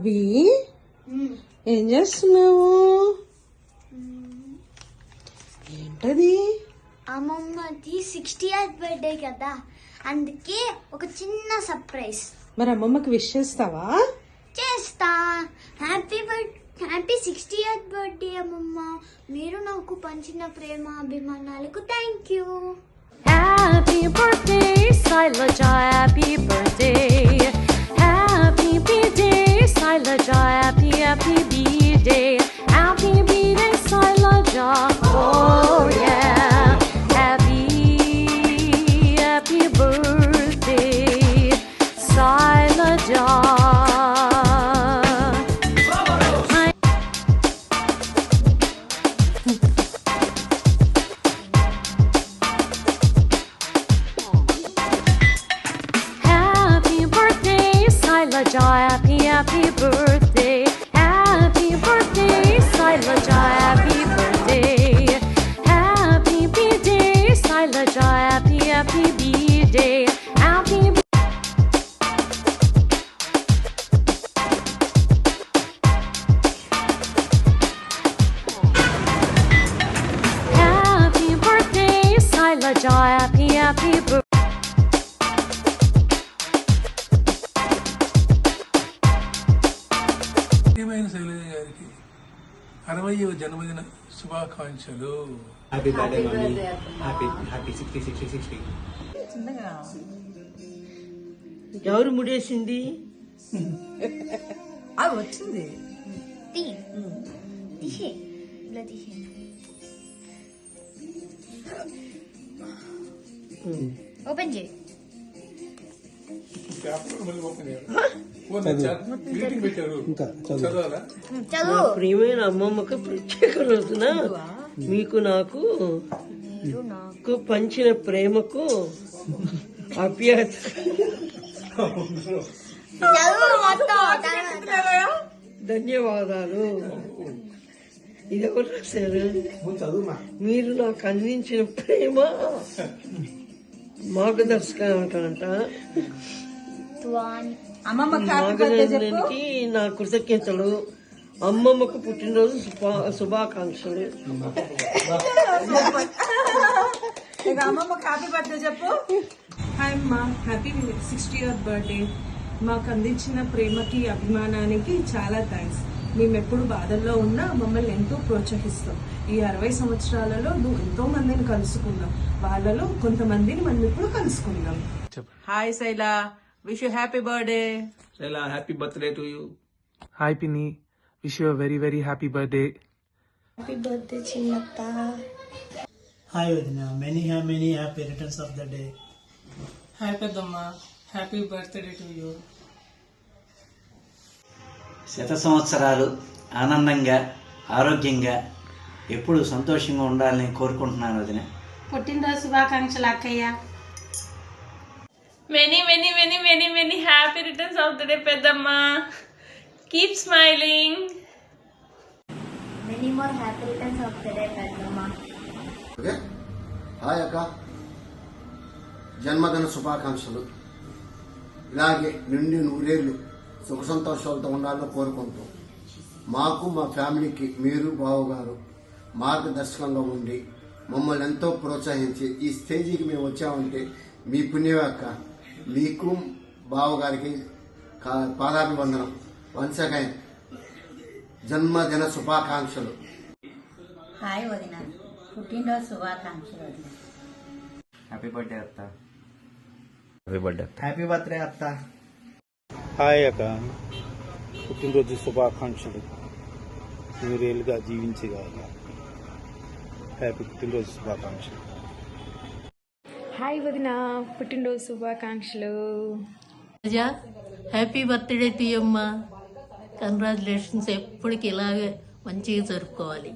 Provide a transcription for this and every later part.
అభి ఏం చేస్తున్నావు? ఏంటది? అమ్మమ్మది 60th బర్త్డే కదా, అందుకే ఒక చిన్న సర్ప్రైజ్. మరి అమ్మమ్మకి విష్ చేస్తావా? చేస్తా. హ్యాపీ 60th బర్త్డే అమ్మమ్మ. మీరు నాకు పంచిన ప్రేమ అభిమానాలకు thank you. Happy birthday, Sailaja, happy birthday. Happy birthday, Sailaja, happy birthday. Happy birthday, Sailaja. Oh yeah. Happy birthday, Sailaja. Happy birthday, happy birthday, Sailaja, happy birthday. Happy birthday, Sailaja, happy birthday. Happy birthday, Sailaja, happy birthday. Shailaja గారికి 60వ జన్మదిన శుభాకాంక్షలు. Happy birthday mummy. Happy 60. ఎవరు ముడేసింది? అది వచ్చింది. Open చేయి. నా ప్రియమైన అమ్మమ్మకు ప్రత్యేక రోజున మీకు నాకు పంచిన ప్రేమకు అభ్యర్థ ధన్యవాదాలు. ఇది ఎవరు రాశారు? మీరు నాకు అందించిన ప్రేమ మార్గదర్శకంట. మార్గదర్శనానికి నా కృతజ్ఞతలు. అమ్మమ్మకు పుట్టినరోజు శుభాకాంక్షలు. అమ్మమ్మకి హ్యాపీ బర్త్డే చెప్పు. హాయ్ అమ్మా, హ్యాపీ 60th బర్త్డే. మాకు అందించిన ప్రేమకి అభిమానానికి చాలా థ్యాంక్స్. మేము ఎప్పుడు బాధల్లో ఉన్నా మమ్మల్ని ఎంతో ప్రోత్సహిస్తాం. ఈ 60 సంవత్సరాలలో నువ్వు ఎంతో మందిని కలుసుకున్నాం, వాళ్ళలో కొంతమందిని మనం ఇప్పుడు కలుసుకుందాం. Hi Shaila, wish you happy birthday. Shaila, happy birthday to you. Hi పిన్ని, wish you very very happy birthday. Happy birthday చిన్నత్త. హాయ్ వదిన, many happy returns of the day. Hi పెద్దమ్మ, హ్యాపీ బర్త్డే టు యూ. శత సంవత్సరాలు ఆనందంగా ఆరోగ్యంగా ఎప్పుడు సంతోషంగా ఉండాలని కోరుకుంటున్నాను వదిన. పుట్టినరోజు శుభాకాంక్షలు అక్కయ్య. Many happy returns of the day పెద్దమ్మ. Keep smiling. Many more happy returns of the day పెద్దమ్మ. ఓకే, హాయ్ అక్క, జన్మదిన శుభాకాంక్షలు. ఇలాగే నిండి నూరేళ్లు సుఖ సంతోషాలతో ఉండాలని కోరుకుంటూ మాకు మా ఫ్యామిలీకి మీరు బావగారు మార్గదర్శకంగా ఉండి మమ్మల్ని ఎంతో ప్రోత్సహించి ఈ స్టేజీకి మేము వచ్చామంటే మీ పుణ్యమే అక్క. మీకు బావగారికి పాదాభివందనం. వన్స్ అగైన్ జన్మదిన శుభాకాంక్షలు. హాయ్ వదిన, పుట్టినరోజు శుభాకాంక్షలు వదిన. హ్యాపీ బర్త్డే అత్త. హ్యాపీ బర్త్డే అత్త. హాయ్ అక్క, పుట్టినరోజు శుభాకాంక్షలు. నూరేళ్ళుగా జీవించగలగా. హ్యాపీ పుట్టినరోజు శుభాకాంక్షలు. హాయ్ వదిన, పుట్టినరోజు శుభాకాంక్షలు. హ్యాపీ బర్త్డే టు యూ అమ్మ. కంగ్రాచులేషన్స్. ఎప్పటికి ఇలాగే మంచిగా జరుపుకోవాలి.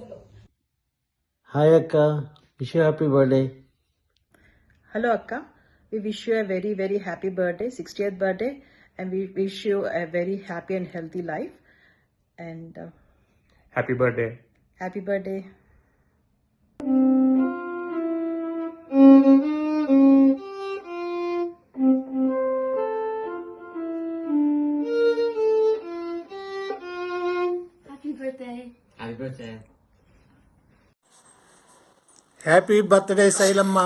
హాయ్ అక్క, wish you happy birthday. Hello అక్క, we wish you a very very happy birthday, 60th birthday, and we wish you a very happy and healthy life. And happy birthday. happy birthday. Happy birthday Shailamma.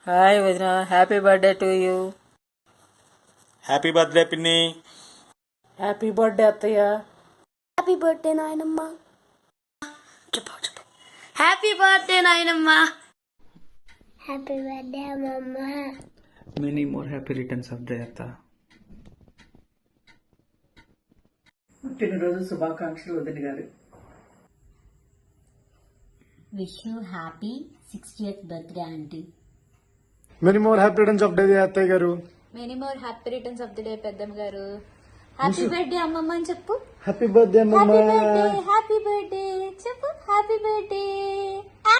Hi వదిన, happy birthday to you. Happy birthday పిన్ని. Happy birthday అత్తయ్య. Happy birthday నాయనమ్మ. Happy birthday నాయనమ్మ. Happy birthday అమ్మమ్మ. Many more happy returns of the day, Atta. పుట్టినరోజు శుభాకాంక్షలు వదిన గారు. Wish you happy 60th birthday aunty. Many more happy returns of day అత్తయ్య గారు. Many more happy returns of the day పెద్దమ్మ గారు. హ్యాపీ బర్త్డే అమ్మమ్మ అని చెప్పు. హ్యాపీ బర్త్డే అమ్మమ్మ. హ్యాపీ బర్త్డే చెప్పు. Happy birthday.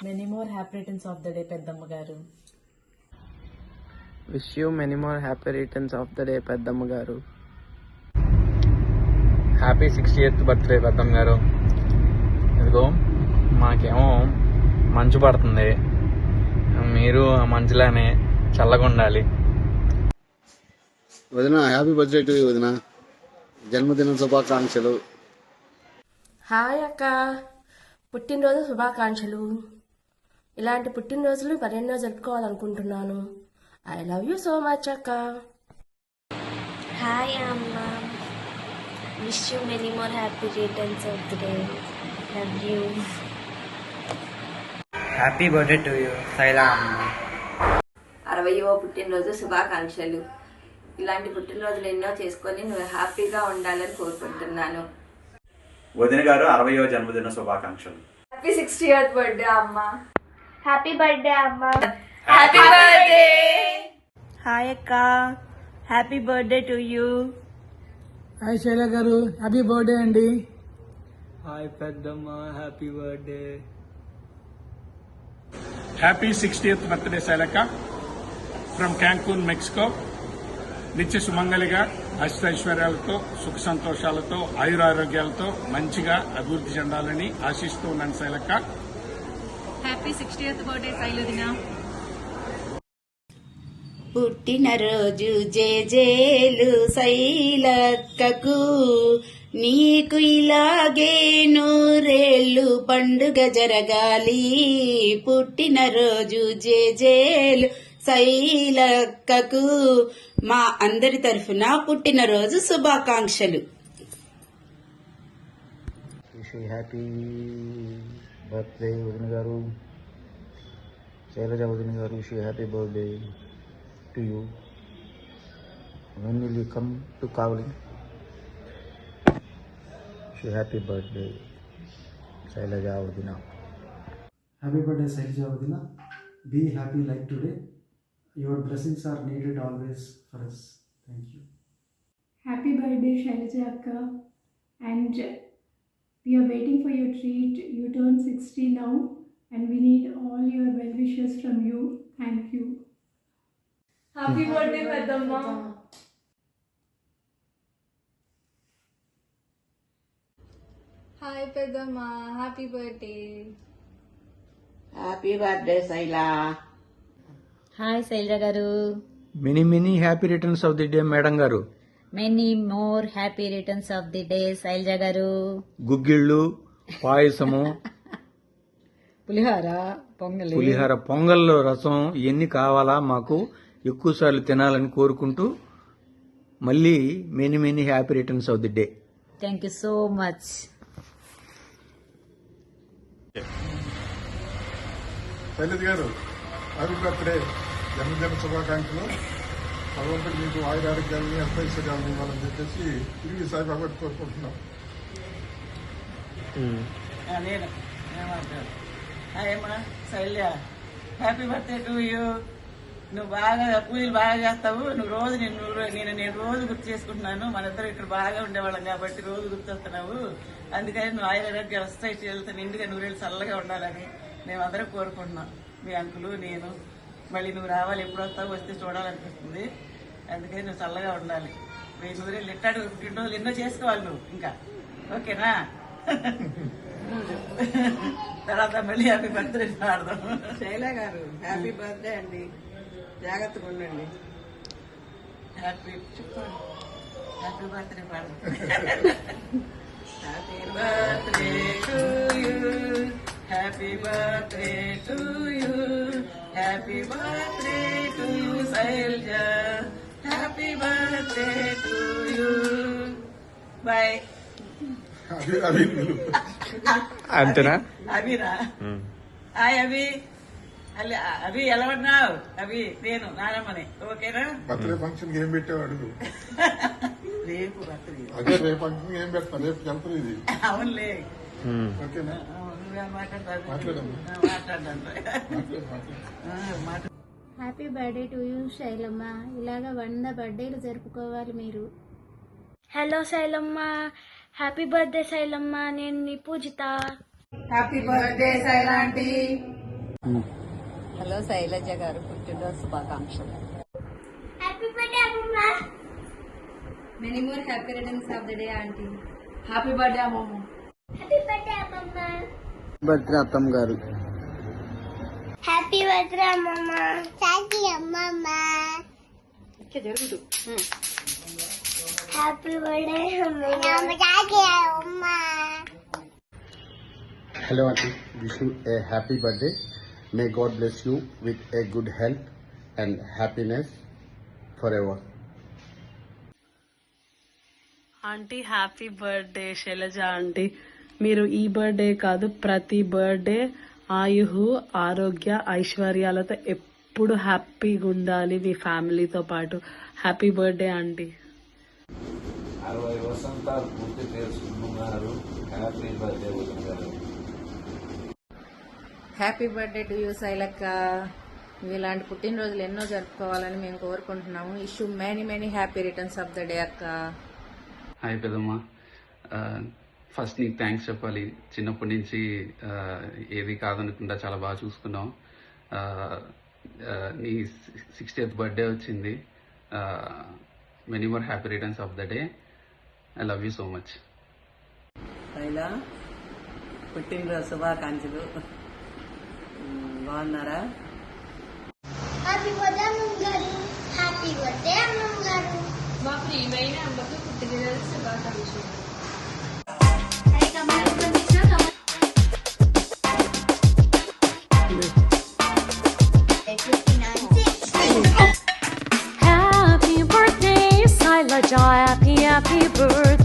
Many more happy returns of the day పెద్దమ్మ గారు. Wish you many more happy returns of the day, పెద్దమ్మ గారు. హ్యాపీ 60th బర్త్డే పెద్దమ్మ గారు. ఇదిగో మాకేమో మంచు పడుతుంది, మీరు ఆ మంచులానే చల్లగా ఉండాలి. వదిన హ్యాపీ బర్త్డే టు యూ వదిన. జన్మదిన శుభాకాంక్షలు. హాయ్ అక్క, పుట్టినరోజు శుభాకాంక్షలు. ఇలాంటి పుట్టినరోజులు మరెన్నో జరుపుకోవాలనుకుంటున్నాను. I love you so much అక్క. హాయ్ అమ్మ. Wish you many more happy returns of the day. Love you. Happy birthday to you Shaila అమ్మ. 60వ పుట్టినరోజు శుభాకాంక్షలు. ఇలాంటి పుట్టినరోజులు ఎన్నో చేసుకొని నువ్వు హ్యాపీగా ఉండాలని కోరుకుంటున్నాను. వదిన గారు 60వ జన్మదిన శుభాకాంక్షలు. హ్యాపీ 60th బర్త్డే అమ్మ. హ్యాపీ బర్త్డే అమ్మ. Happy birthday. హాయ్ అక్క, happy birthday to you. Hi Shaila గారు, హ్యాపీ బర్త్డే అండి. హాయ్ పెద్దమ్మ, happy birthday. Happy 60th birthday శైలక్క ఫ్రమ్ క్యాంకూన్, మెక్సికో. నిత్య సుమంగళిగా అష్టైశ్వర్యాలతో సుఖ సంతోషాలతో ఆయురారోగ్యాలతో మంచిగా అభివృద్ధి చెందాలని ఆశిస్తూ ఉన్నాను శైలక్క. Happy 60th birthday శైలదిన. పుట్టినరోజు జేజేలు శైలక్కకు, నీకు ఇలాగే నూరేళ్ళు పండుగ జరగాలి. పుట్టినరోజు జేజేలు శైలక్కకు, మా అందరి తరఫున పుట్టినరోజు శుభాకాంక్షలు. హ్యాపీ బర్త్డే వదిన గారు. శైలజ వదిన గారు, happy birthday to you. When will you come to Kavli? Happy birthday, Shailaja Vadina. Happy birthday, Shailaja Vadina. Be happy like today. Your blessings are needed always for us. Thank you. Happy birthday, Shailaja Akka. And we are waiting for your treat. You turn 60 now, and we need all your well wishes from you. Thank you. Happy birthday పెద్దమ్మ. Hi పెద్దమ్మ, happy birthday. Happy birthday Shaila. Hi Shailaja గారు. Many happy returns of the day madam గారు. Many more happy returns of the day Shailaja గారు. గుగ్గిళ్ళు, పాయసము, పులిహార, పొంగల్లో రసం ఇవన్నీ కావాలా మాకు, ఎక్కువసార్లు తినాలని కోరుకుంటూ మళ్ళీ many happy returns of the day. Thank you so much. Shailaja గారు హ్యాపీ బర్త్డే, జన్మదిన శుభాకాంక్షలు. భగవంతుడు మీకు ఆయురారోగ్యాలని అష్టైశ్వర్యాలని ఇవ్వాలని చెప్పేసి తిరిగి సాయిబాబా కోరుకుంటున్నాం. శైల్య, హ్యాపీ బర్త్డే టు యూ. నువ్వు బాగా పూజలు బాగా చేస్తావు. నువ్వు రోజు నేను రోజు గుర్తు చేసుకుంటున్నాను. మనిద్దరం ఇక్కడ బాగా ఉండేవాళ్ళం కాబట్టి రోజు గుర్తొస్తున్నావు. అందుకని నువ్వు ఆయురారోగ్యాలు అష్టైశ్వర్యాలతో నిండుగా నూరేళ్ళు చల్లగా ఉండాలని మేమందరం కోరుకుంటున్నాం. మీ అంకులు, నేను. మళ్ళీ నువ్వు రావాలి, ఎప్పుడు వస్తావు, వస్తే చూడాలనిపిస్తుంది. అందుకని నువ్వు చల్లగా ఉండాలి. 1000 నూరేళ్ళు ఎట్టాడు పుట్టినరోజులు ఎన్నో చేసుకోవాలి నువ్వు ఇంకా. ఓకేనా? తర్వాత మళ్ళీ హ్యాపీ బర్త్డే పాడదాం. శైలా గారు, హ్యాపీ బర్త్డే అండి. జాగ్రత్తగా ఉండండి. హ్యాపీ బర్త్డే పాడదాం. Happy birthday to you. Happy birthday to you, happy birthday to you Shailaja, happy birthday to you. Bye. అంతేనా? అభిరా, హాయ్ అభి. అభి ఎలా ఉన్నావు? అభి నేను నానమ్మని. ఓకేనా? బర్త్డే ఫంక్షన్ ఏం పెట్టావు అడుగు. రేపు బర్త్డే. అదే రేపు ఫంక్షన్ ఏం పెడతా, రేపు వెళ్తారు ఇది. అవునులే. ఓకేనా? Happy birthday to you Shailamma. ఇలాగా 100 బర్త్డేలు జరుపుకోవాలి మీరు. Hello Shailamma, happy birthday Shailamma. నేను నీ పూజిత. హ్యాపీ బర్త్డే శైలాంటి. హలో శైలజ గారు, పుట్టినరోజు శుభాకాంక్షలు. హ్యాపీ బర్త్డే అమ్మమ్మ. Many more happy returns of the day auntie. Happy birthday అమ్మమ్మ. హ్యాపీ బర్త్డే అమ్మమ్మ. బర్త్డే అత్తమ్మ గారు. హ్యాపీ బర్త్డే అమ్మమ్మ. థాంక్యూ అమ్మమ్మ. జరుగుతూ హ్యాపీ బర్త్డే అమ్మమ్మ. థాంక్యూ అమ్మమ్మ. Hello auntie, wish you a happy birthday. May God bless you with a good health and happiness forever. Aunty happy birthday Shailaja aunty. మీరు ఈ బర్త్డే కాదు, ప్రతి బర్త్డే ఆయుహు ఆరోగ్య ఐశ్వర్యాలతో ఎప్పుడు హ్యాపీగా ఉండాలి మీ ఫ్యామిలీతో పాటు. Happy birthday aunty. 60 వసంతాలు పూర్తి చేసుకున్నారు. హ్యాపీ బర్త్డే గారు. హ్యాపీ బర్త్డే టు యూ శైలక్క. ఇలాంటి పుట్టినరోజులు ఎన్నో జరుపుకోవాలని మేము కోరుకుంటున్నాము. Wish you many happy returns of the day అక్క. హాయ్ పెదమ్మ, ఫస్ట్ నీకు థ్యాంక్స్ చెప్పాలి. చిన్నప్పటి నుంచి ఏది కాదనుకుంటా చాలా బాగా చూసుకున్నావు. నీ 60th బర్త్డే వచ్చింది. Many more happy returns of the day. I love you so much. Shaila, పుట్టినరోజు శుభాకాంక్షలు. బాగున్నారా? హ్యాపీ బర్త్డే అమ్మమ్మ గారు. హ్యాపీ బర్త్డే అమ్మమ్మ గారు. మా ప్రియమైన అమ్మకు పుట్టినరోజు శుభాకాంక్షలు. Happy birthday, Sailaja. Happy birthday.